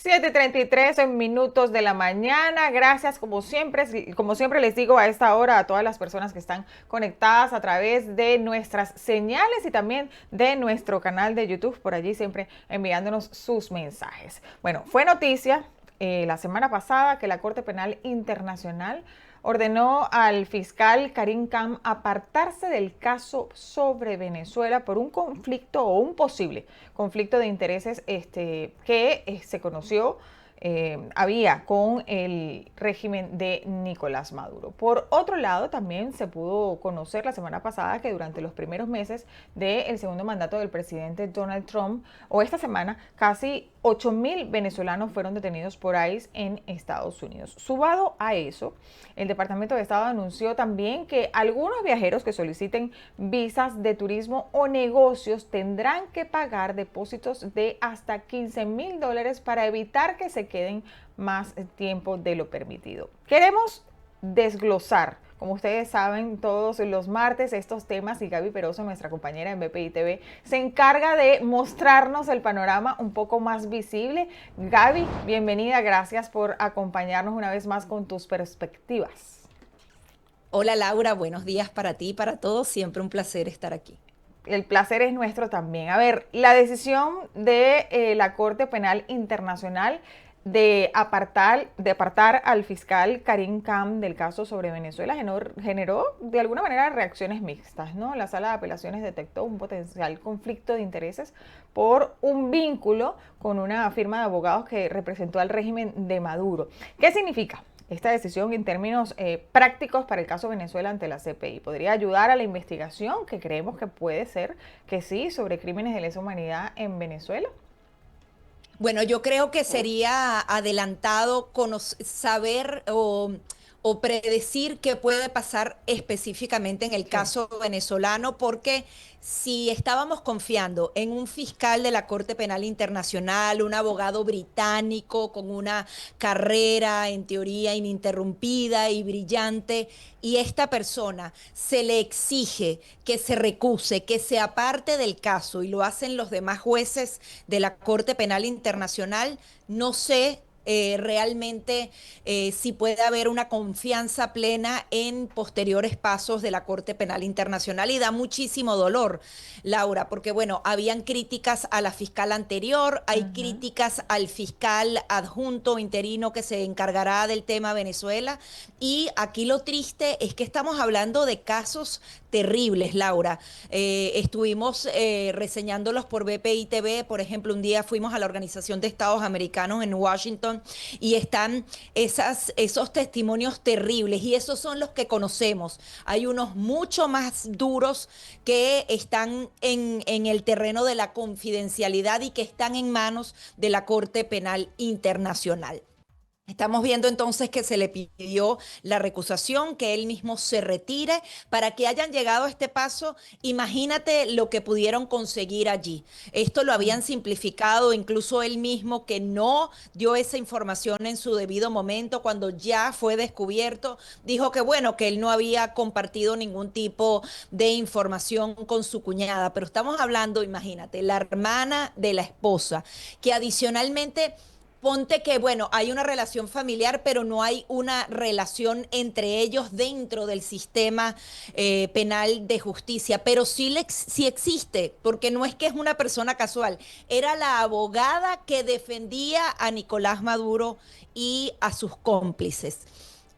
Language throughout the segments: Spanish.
7:33 minutos de la mañana. Gracias, como siempre les digo a esta hora a todas las personas que están conectadas a través de nuestras señales y también de nuestro canal de YouTube, por allí siempre enviándonos sus mensajes. Bueno, fue noticia la semana pasada que la Corte Penal Internacional ordenó al fiscal Karim Khan apartarse del caso sobre Venezuela por un conflicto o un posible conflicto de intereses que se conoció había con el régimen de Nicolás Maduro. Por otro lado, también se pudo conocer la semana pasada que durante los primeros meses del segundo mandato del presidente Donald Trump, o esta semana, casi 8.000 venezolanos fueron detenidos por ICE en Estados Unidos. Sumado a eso, el Departamento de Estado anunció también que algunos viajeros que soliciten visas de turismo o negocios tendrán que pagar depósitos de hasta $15,000 para evitar que se queden más tiempo de lo permitido. Queremos desglosar, como ustedes saben, todos los martes estos temas, y Gaby Peroso, nuestra compañera en BPI TV, se encarga de mostrarnos el panorama un poco más visible. Gaby, bienvenida, gracias por acompañarnos una vez más con tus perspectivas. Hola Laura, buenos días para ti y para todos. Siempre un placer estar aquí. El placer es nuestro también. A ver, la decisión de la Corte Penal Internacional de apartar al fiscal Karim Khan del caso sobre Venezuela generó de alguna manera reacciones mixtas, ¿no? La sala de apelaciones detectó un potencial conflicto de intereses por un vínculo con una firma de abogados que representó al régimen de Maduro. ¿Qué significa esta decisión en términos prácticos para el caso Venezuela ante la CPI? ¿Podría ayudar a la investigación, que creemos que puede ser que sí, sobre crímenes de lesa humanidad en Venezuela? Bueno, yo creo que sería adelantado saber o predecir qué puede pasar específicamente en el Sí. caso venezolano, porque si estábamos confiando en un fiscal de la Corte Penal Internacional, un abogado británico con una carrera en teoría ininterrumpida y brillante, y esta persona se le exige que se recuse, que se aparte del caso, y lo hacen los demás jueces de la Corte Penal Internacional, no sé realmente si puede haber una confianza plena en posteriores pasos de la Corte Penal Internacional, y da muchísimo dolor, Laura, porque bueno, habían críticas a la fiscal anterior, hay Ujú. críticas al fiscal adjunto interino que se encargará del tema Venezuela, y aquí lo triste es que estamos hablando de casos terribles, Laura. Estuvimos reseñándolos por BPI TV. Por ejemplo, un día fuimos a la Organización de Estados Americanos en Washington y están esos testimonios terribles, y esos son los que conocemos. Hay unos mucho más duros que están en el terreno de la confidencialidad y que están en manos de la Corte Penal Internacional. Estamos viendo entonces que se le pidió la recusación, que él mismo se retire. Para que hayan llegado a este paso, imagínate lo que pudieron conseguir allí. Esto lo habían simplificado, incluso él mismo, que no dio esa información en su debido momento, cuando ya fue descubierto, dijo que bueno, que él no había compartido ningún tipo de información con su cuñada. Pero estamos hablando, imagínate, la hermana de la esposa, que adicionalmente... Ponte que, bueno, hay una relación familiar, pero no hay una relación entre ellos dentro del sistema penal de justicia, pero sí existe, porque no es que es una persona casual, era la abogada que defendía a Nicolás Maduro y a sus cómplices.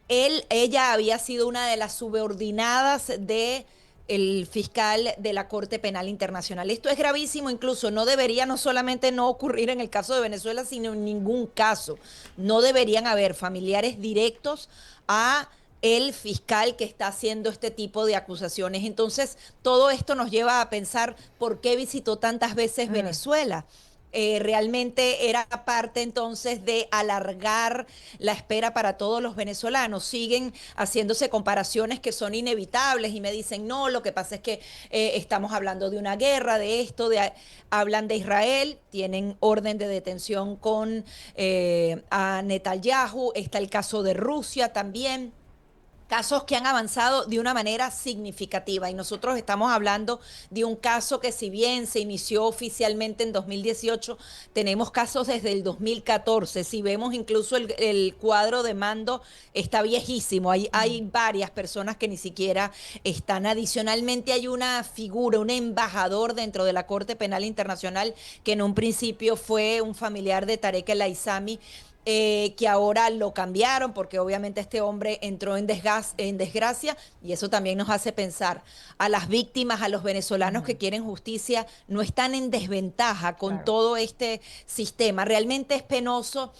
Ella había sido una de las subordinadas de el fiscal de la Corte Penal Internacional. Esto es gravísimo, incluso no debería no solamente no ocurrir en el caso de Venezuela, sino en ningún caso. No deberían haber familiares directos a el fiscal que está haciendo este tipo de acusaciones. Entonces, todo esto nos lleva a pensar por qué visitó tantas veces Mm. Venezuela. Realmente era parte entonces de alargar la espera para todos los venezolanos. Siguen haciéndose comparaciones que son inevitables y me dicen, no, lo que pasa es que estamos hablando de una guerra, de esto, hablan de Israel, tienen orden de detención con a Netanyahu, está el caso de Rusia también. casos que han avanzado de una manera significativa. Y nosotros estamos hablando de un caso que si bien se inició oficialmente en 2018, tenemos casos desde el 2014. Si vemos incluso el cuadro de mando, está viejísimo. Hay varias personas que ni siquiera están. Adicionalmente hay una figura, un embajador dentro de la Corte Penal Internacional, que en un principio fue un familiar de Tarek El Aissami, que ahora lo cambiaron porque obviamente este hombre entró en desgracia, y eso también nos hace pensar a las víctimas, a los venezolanos que Ujú, quieren justicia, no están en desventaja con claro. todo este sistema. Realmente es penoso.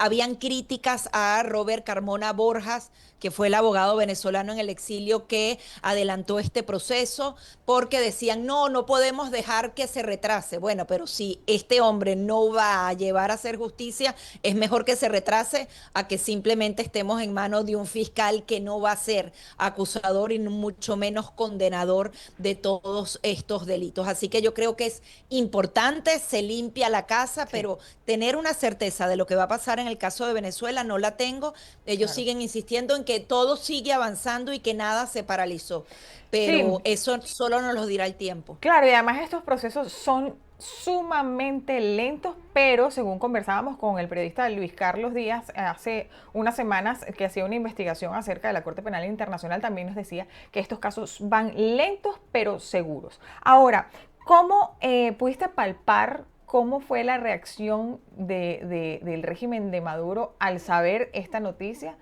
Habían críticas a Robert Carmona Borjas, que fue el abogado venezolano en el exilio que adelantó este proceso, porque decían, no, no podemos dejar que se retrase. Bueno, pero si este hombre no va a llevar a hacer justicia, es mejor que se retrase a que simplemente estemos en manos de un fiscal que no va a ser acusador y mucho menos condenador de todos estos delitos. Así que yo creo que es importante, se limpia la casa, Sí, pero tener una certeza de lo que va a pasar en el caso de Venezuela no la tengo. Ellos claro. siguen insistiendo en que todo sigue avanzando y que nada se paralizó, pero Sí, eso solo nos lo dirá el tiempo. claro, y además estos procesos son sumamente lentos, pero según conversábamos con el periodista Luis Carlos Díaz hace unas semanas que hacía una investigación acerca de la Corte Penal Internacional, también nos decía que estos casos van lentos pero seguros. Ahora, ¿cómo pudiste palpar cómo fue la reacción del régimen de Maduro al saber esta noticia?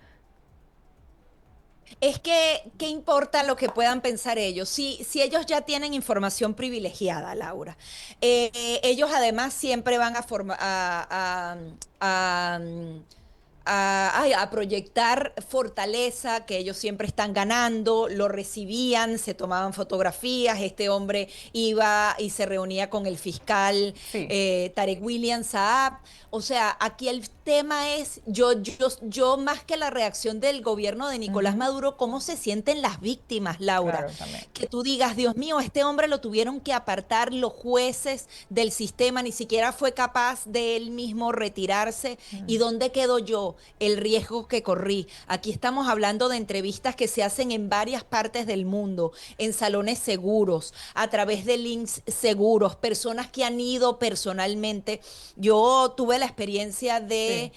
Es que, ¿qué importa lo que puedan pensar ellos? Si ellos ya tienen información privilegiada, Laura, ellos además siempre van a, a, a proyectar fortaleza, que ellos siempre están ganando, lo recibían, se tomaban fotografías, este hombre iba y se reunía con el fiscal Sí, Tarek William Saab. O sea, aquí el tema es, yo más que la reacción del gobierno de Nicolás ujú, Maduro, ¿cómo se sienten las víctimas, Laura? claro, también. Que tú digas, Dios mío, este hombre lo tuvieron que apartar los jueces del sistema, ni siquiera fue capaz de él mismo retirarse. ¿Y Mm, dónde quedo yo? El riesgo que corrí. Aquí estamos hablando de entrevistas que se hacen en varias partes del mundo, en salones seguros, a través de links seguros, personas que han ido personalmente. Yo tuve la experiencia sí. de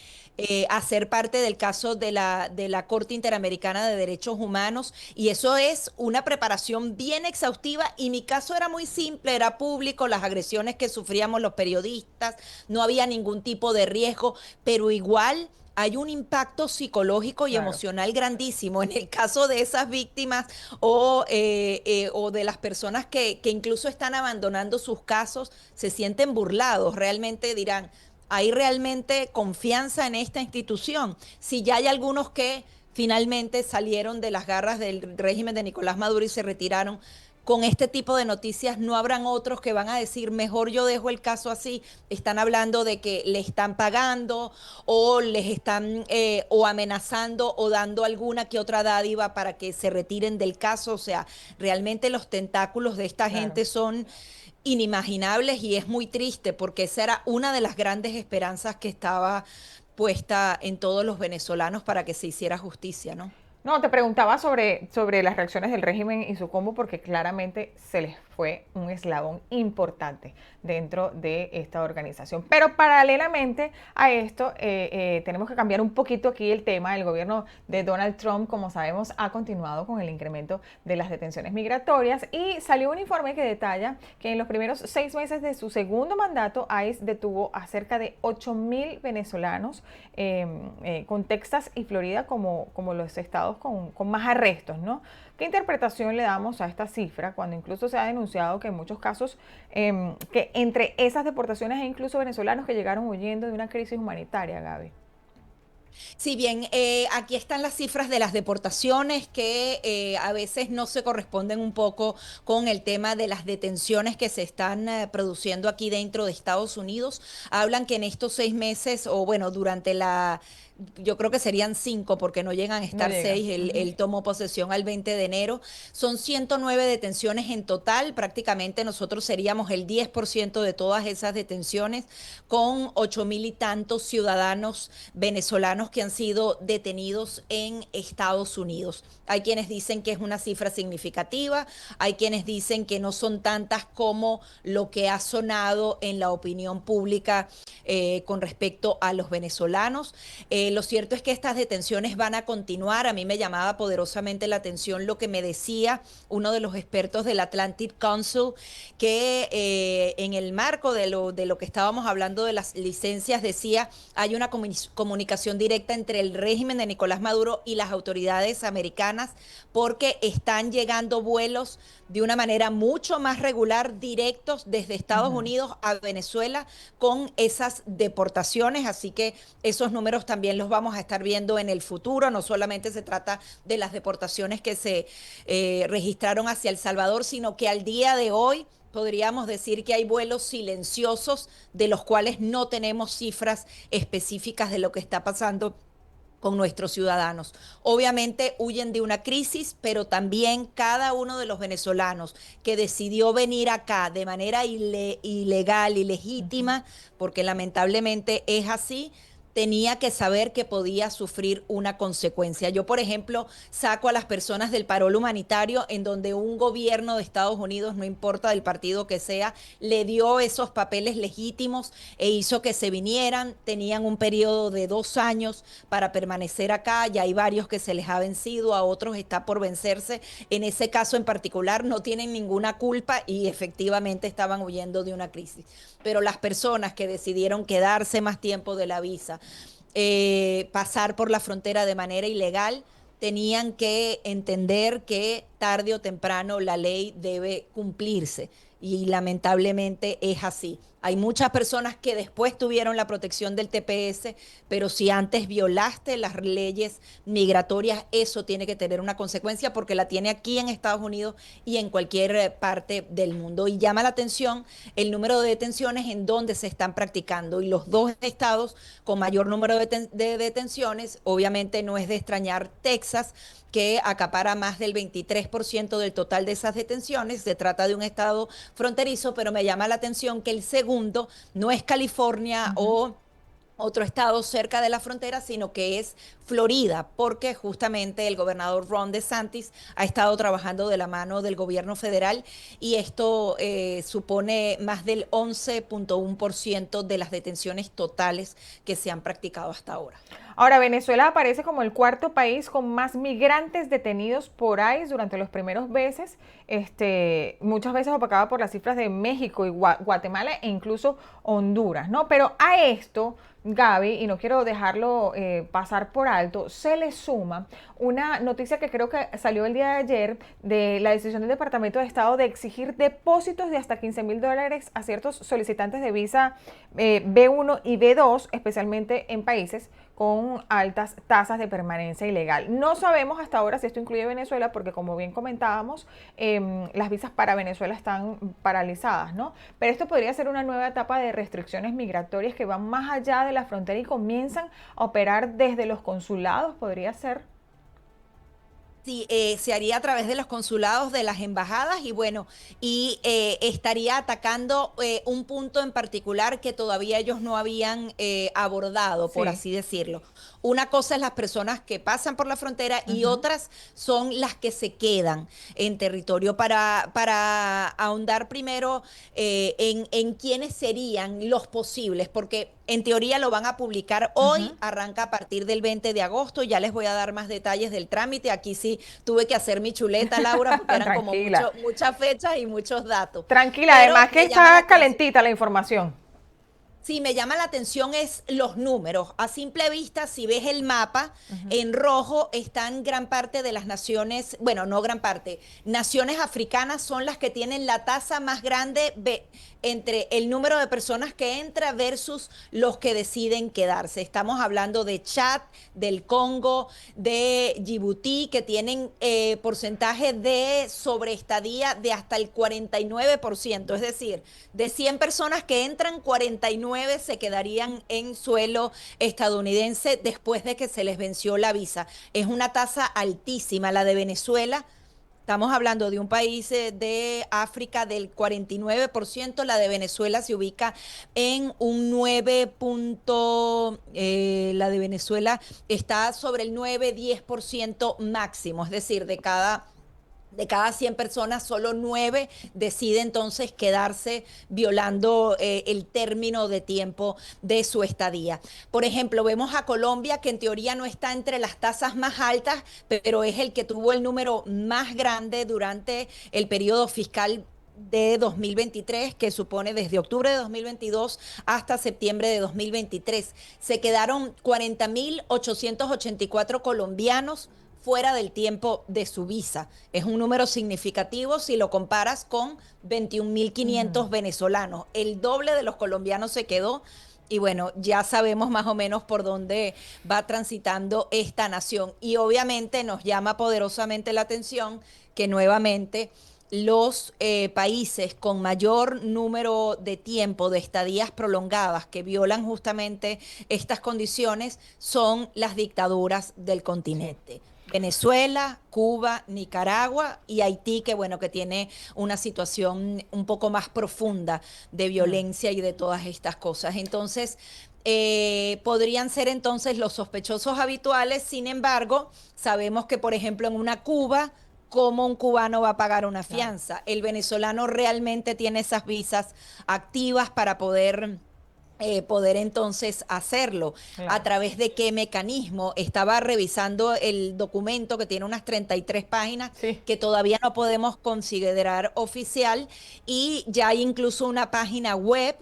hacer parte del caso de la Corte Interamericana de Derechos Humanos, y eso es una preparación bien exhaustiva, y mi caso era muy simple, era público, las agresiones que sufríamos los periodistas, no había ningún tipo de riesgo, pero igual hay un impacto psicológico y Claro. emocional grandísimo en el caso de esas víctimas, o de las personas que incluso están abandonando sus casos, se sienten burlados, realmente dirán, ¿hay realmente confianza en esta institución? Si ya hay algunos que finalmente salieron de las garras del régimen de Nicolás Maduro y se retiraron, con este tipo de noticias no habrán otros que van a decir, mejor yo dejo el caso así. Están hablando de que le están pagando, o les están o amenazando, o dando alguna que otra dádiva para que se retiren del caso. O sea, realmente los tentáculos de esta Claro. gente son inimaginables, y es muy triste porque esa era una de las grandes esperanzas que estaba puesta en todos los venezolanos para que se hiciera justicia, ¿no? No, te preguntaba sobre las reacciones del régimen y su combo porque claramente se les fue un eslabón importante dentro de esta organización. Pero paralelamente a esto, tenemos que cambiar un poquito aquí el tema. El gobierno de Donald Trump, como sabemos, ha continuado con el incremento de las detenciones migratorias y salió un informe que detalla que en los primeros 6 meses de su segundo mandato, ICE detuvo a cerca de 8.000 venezolanos con Texas y Florida como los estados con más arrestos, ¿no? ¿Qué interpretación le damos a esta cifra cuando incluso se ha denunciado que en muchos casos, que entre esas deportaciones hay incluso venezolanos que llegaron huyendo de una crisis humanitaria, Gaby? Si bien aquí están las cifras de las deportaciones que a veces no se corresponden un poco con el tema de las detenciones que se están produciendo aquí dentro de Estados Unidos. Hablan que en estos 6 meses, o bueno, durante yo creo que serían 5 porque no llegan a No estar llega. 6. Él, Ujú. él tomó posesión al 20 de enero. Son 109 detenciones en total. Prácticamente nosotros seríamos el 10% de todas esas detenciones, con 8.000 y tantos ciudadanos venezolanos que han sido detenidos en Estados Unidos. Hay quienes dicen que es una cifra significativa, hay quienes dicen que no son tantas como lo que ha sonado en la opinión pública con respecto a los venezolanos. Lo cierto es que estas detenciones van a continuar. A mí me llamaba poderosamente la atención lo que me decía uno de los expertos del Atlantic Council, que en el marco de lo que estábamos hablando de las licencias, decía, hay una comunicación directa entre el régimen de Nicolás Maduro y las autoridades americanas, porque están llegando vuelos de una manera mucho más regular, directos desde Estados Ujú. Unidos a Venezuela con esas deportaciones. Así que esos números también los vamos a estar viendo en el futuro. No solamente se trata de las deportaciones que se registraron hacia El Salvador, sino que al día de hoy podríamos decir que hay vuelos silenciosos de los cuales no tenemos cifras específicas de lo que está pasando con nuestros ciudadanos. Obviamente huyen de una crisis, pero también cada uno de los venezolanos que decidió venir acá de manera ilegal, Ujú. ilegítima, porque lamentablemente es así, tenía que saber que podía sufrir una consecuencia. Yo, por ejemplo, saco a las personas del parol humanitario, en donde un gobierno de Estados Unidos, no importa del partido que sea, le dio esos papeles legítimos e hizo que se vinieran. Tenían un periodo de 2 años para permanecer acá. Ya hay varios que se les ha vencido, a otros está por vencerse. En ese caso en particular no tienen ninguna culpa y efectivamente estaban huyendo de una crisis. Pero las personas que decidieron quedarse más tiempo de la visa, pasar por la frontera de manera ilegal, tenían que entender que tarde o temprano la ley debe cumplirse y lamentablemente es así. Hay muchas personas que después tuvieron la protección del TPS, pero si antes violaste las leyes migratorias, eso tiene que tener una consecuencia porque la tiene aquí en Estados Unidos y en cualquier parte del mundo. Y llama la atención el número de detenciones en donde se están practicando. Y los dos estados con mayor número de detenciones, obviamente no es de extrañar Texas, que acapara más del 23% del total de esas detenciones. Se trata de un estado fronterizo, pero me llama la atención que el segundo no es California Ujú. o otro estado cerca de la frontera, sino que es Florida, porque justamente el gobernador Ron DeSantis ha estado trabajando de la mano del gobierno federal y esto supone más del 11.1% de las detenciones totales que se han practicado hasta ahora. Ahora, Venezuela aparece como el cuarto país con más migrantes detenidos por ICE durante los primeros meses, muchas veces opacada por las cifras de México y Guatemala e incluso Honduras, ¿no? Pero a esto, Gaby, y no quiero dejarlo pasar por alto, se le suma una noticia que creo que salió el día de ayer de la decisión del Departamento de Estado de exigir depósitos de hasta $15,000 a ciertos solicitantes de visa B1 y B2, especialmente en países con altas tasas de permanencia ilegal. No sabemos hasta ahora si esto incluye Venezuela, porque como bien comentábamos, las visas para Venezuela están paralizadas, ¿no? Pero esto podría ser una nueva etapa de restricciones migratorias que van más allá de la frontera y comienzan a operar desde los consulados, podría ser. Sí, se haría a través de los consulados, de las embajadas y bueno, y estaría atacando un punto en particular que todavía ellos no habían abordado, por Sí. así decirlo. Una cosa es las personas que pasan por la frontera y Ujú. otras son las que se quedan en territorio para ahondar primero en quiénes serían los posibles, porque en teoría lo van a publicar hoy, Ujú. arranca a partir del 20 de agosto, ya les voy a dar más detalles del trámite. Aquí sí tuve que hacer mi chuleta, Laura, porque eran como Tranquila. muchas fechas y muchos datos. Tranquila, Pero además que me llama la está atención. calentita la información. Sí, me llama la atención es los números. A simple vista, si ves el mapa, Ujú. en rojo están gran parte de las naciones, bueno, no gran parte, naciones africanas son las que tienen la tasa más grande entre el número de personas que entra versus los que deciden quedarse. Estamos hablando de Chad, del Congo, de Djibouti, que tienen porcentaje de sobreestadía de hasta el 49%. Es decir, de 100 personas que entran, 49 9 se quedarían en suelo estadounidense después de que se les venció la visa. Es una tasa altísima, la de Venezuela. Estamos hablando de un país de África del 49%, la de Venezuela se ubica en un 9 la de Venezuela está sobre el 9-10% máximo, es decir, de cada 100 personas, solo 9 decide entonces quedarse violando el término de tiempo de su estadía. Por ejemplo, vemos a Colombia, que en teoría no está entre las tasas más altas, pero es el que tuvo el número más grande durante el periodo fiscal de 2023, que supone desde octubre de 2022 hasta septiembre de 2023. Se quedaron 40.884 colombianos fuera del tiempo de su visa. Es un número significativo si lo comparas con 21.500 venezolanos. El doble de los colombianos se quedó. Y bueno, ya sabemos más o menos por dónde va transitando esta nación. Y obviamente nos llama poderosamente la atención que nuevamente los países con mayor número de tiempo de estadías prolongadas que violan justamente estas condiciones son las dictaduras del Sí. continente. Venezuela, Cuba, Nicaragua y Haití, que bueno, que tiene una situación un poco más profunda de Mm. violencia y de todas estas cosas. Entonces, podrían ser entonces los sospechosos habituales. Sin embargo, sabemos que, por ejemplo, en una Cuba, ¿cómo un cubano va a pagar una Claro, fianza? El venezolano realmente tiene esas visas activas para poder entonces hacerlo. ¿A claro. través de qué mecanismo? Estaba revisando el documento que tiene unas 33 páginas Sí. que todavía no podemos considerar oficial, y ya hay incluso una página web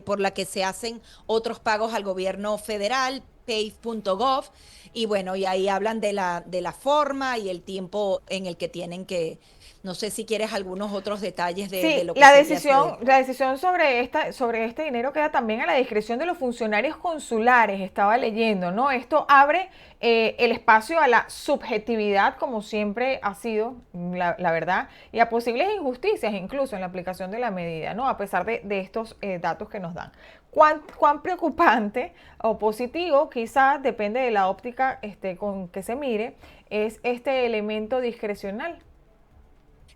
por la que se hacen otros pagos al gobierno federal, pave.gov, y bueno, y ahí hablan de la forma y el tiempo en el que tienen que, no sé si quieres algunos otros detalles de Sí, lo que sería ese la derecho. decisión sobre este dinero queda también a la discreción de los funcionarios consulares, estaba leyendo, ¿no? Esto abre el espacio a la subjetividad, como siempre ha sido, la verdad, y a posibles injusticias incluso en la aplicación de la medida, ¿no? A pesar de estos datos que nos dan. ¿Cuán preocupante o positivo, quizás depende de la óptica con que se mire, es este elemento discrecional?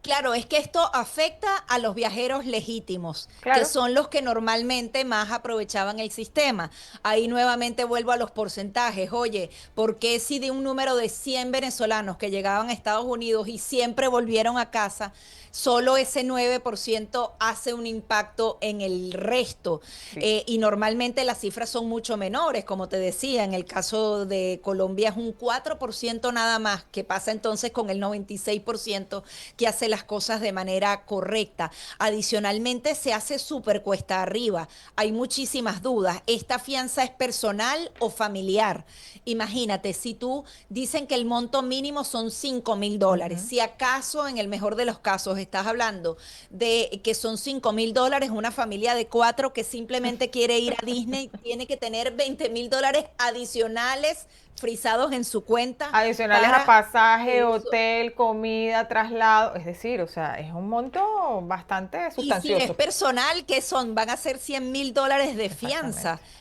Claro, es que esto afecta a los viajeros legítimos, que Claro. son los que normalmente más aprovechaban el sistema. Ahí nuevamente vuelvo a los porcentajes. Oye, ¿por qué si de un número de 100 venezolanos que llegaban a Estados Unidos y siempre volvieron a casa, solo ese 9% hace un impacto en el resto? Sí. Y normalmente las cifras son mucho menores, como te decía, en el caso de Colombia es un 4% nada más, que pasa entonces con el 96% que hace las cosas de manera correcta. Adicionalmente, se hace súper cuesta arriba. Hay muchísimas dudas. ¿Esta fianza es personal o familiar? Imagínate, si tú dicen que el monto mínimo son $5.000, Ujú. si acaso en el mejor de los casos estás hablando de que son $5.000, una familia de 4 que simplemente quiere ir a Disney tiene que tener $20.000 adicionales frisados en su cuenta Adicionales a para pasaje, eso. hotel, comida, traslado, es decir, o sea, es un monto bastante Y si es sustancioso. personal, ¿qué son? Van a ser $100.000 de fianza. Exactamente.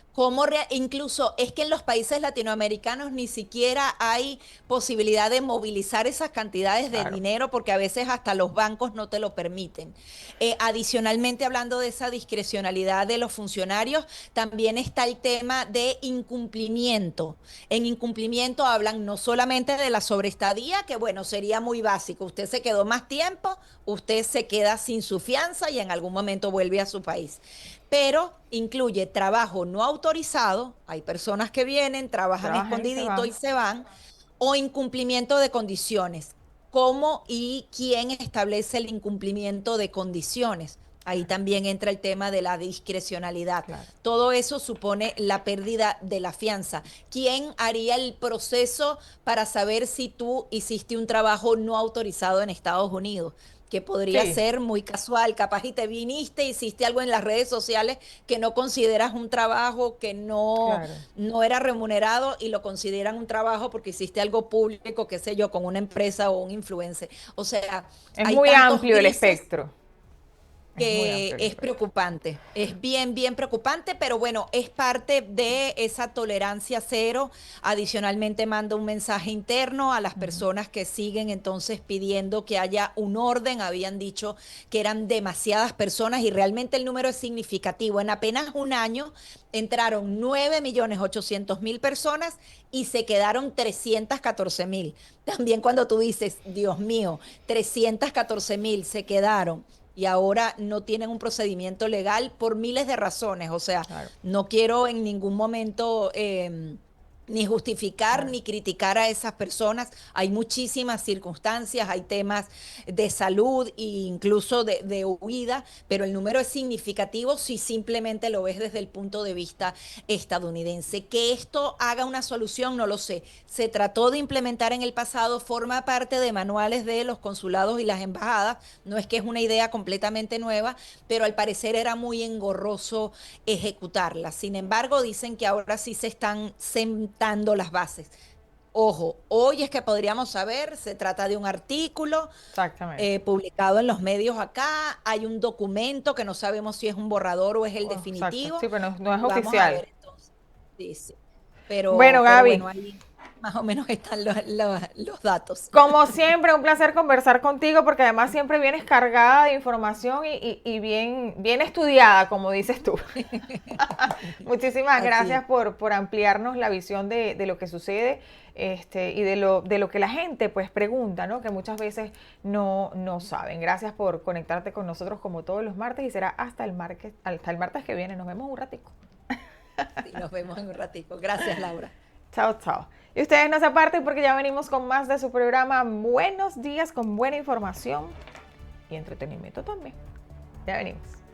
Incluso es que en los países latinoamericanos ni siquiera hay posibilidad de movilizar esas cantidades de Claro. dinero, porque a veces hasta los bancos no te lo permiten. Adicionalmente, hablando de esa discrecionalidad de los funcionarios, también está el tema de incumplimiento. En incumplimiento hablan no solamente de la sobreestadía, que bueno, sería muy básico. Usted se quedó más tiempo, usted se queda sin su fianza y en algún momento vuelve a su país. Pero incluye trabajo no autorizado, hay personas que vienen, trabajan Trabajan y se escondidito y van. se van, o incumplimiento de condiciones. ¿Cómo y quién establece el incumplimiento de condiciones? Ahí Claro, también entra el tema de la discrecionalidad. claro. Todo eso supone la pérdida de la fianza. ¿Quién haría el proceso para saber si tú hiciste un trabajo no autorizado en Estados Unidos? Que podría Sí, ser muy casual, capaz y te viniste, hiciste algo en las redes sociales que no consideras un trabajo, que no, claro. no era remunerado, y lo consideran un trabajo porque hiciste algo público, qué sé yo, con una empresa o un influencer. O sea, Es hay muy tantos amplio el grises. espectro. Es muy que amplio el es número. preocupante, es bien, bien preocupante, pero bueno, es parte de esa tolerancia cero. Adicionalmente manda un mensaje interno a las Ujú. personas que siguen entonces pidiendo que haya un orden. Habían dicho que eran demasiadas personas y realmente el número es significativo. En apenas un año entraron 9.800.000 personas y se quedaron 314.000. También cuando tú dices, Dios mío, 314.000 se quedaron y ahora no tienen un procedimiento legal por miles de razones. O sea, Claro, no quiero en ningún momento ni justificar claro. ni criticar a esas personas. Hay muchísimas circunstancias, hay temas de salud e incluso de huida, pero el número es significativo si simplemente lo ves desde el punto de vista estadounidense. Que esto haga una solución, no lo sé. Se trató de implementar en el pasado, forma parte de manuales de los consulados y las embajadas. No es que es una idea completamente nueva, pero al parecer era muy engorroso ejecutarla. Sin embargo, dicen que ahora sí se están sentando las bases. Ojo, hoy es que podríamos saber, se trata de un artículo Exactamente. publicado en los medios acá, hay un documento que no sabemos si es un borrador o es el Oh, exacto. definitivo, Sí, pero no, no es y vamos a oficial. ver entonces. Sí, sí. Bueno, Pero Gaby, bueno, ahí más o menos están los datos. como siempre, un placer conversar contigo porque además siempre vienes cargada de información y bien, bien estudiada, como dices tú. Muchísimas Así gracias es. por ampliarnos la visión de lo que sucede y de lo que la gente pues pregunta, ¿no? Que muchas veces no saben. Gracias por conectarte con nosotros como todos los martes y será hasta el martes que viene. Nos vemos un ratico. Sí, nos vemos en un ratico. Gracias, Laura. Chao, chao. Y ustedes no se aparten porque ya venimos con más de su programa Buenos Días con buena información y entretenimiento también. Ya venimos.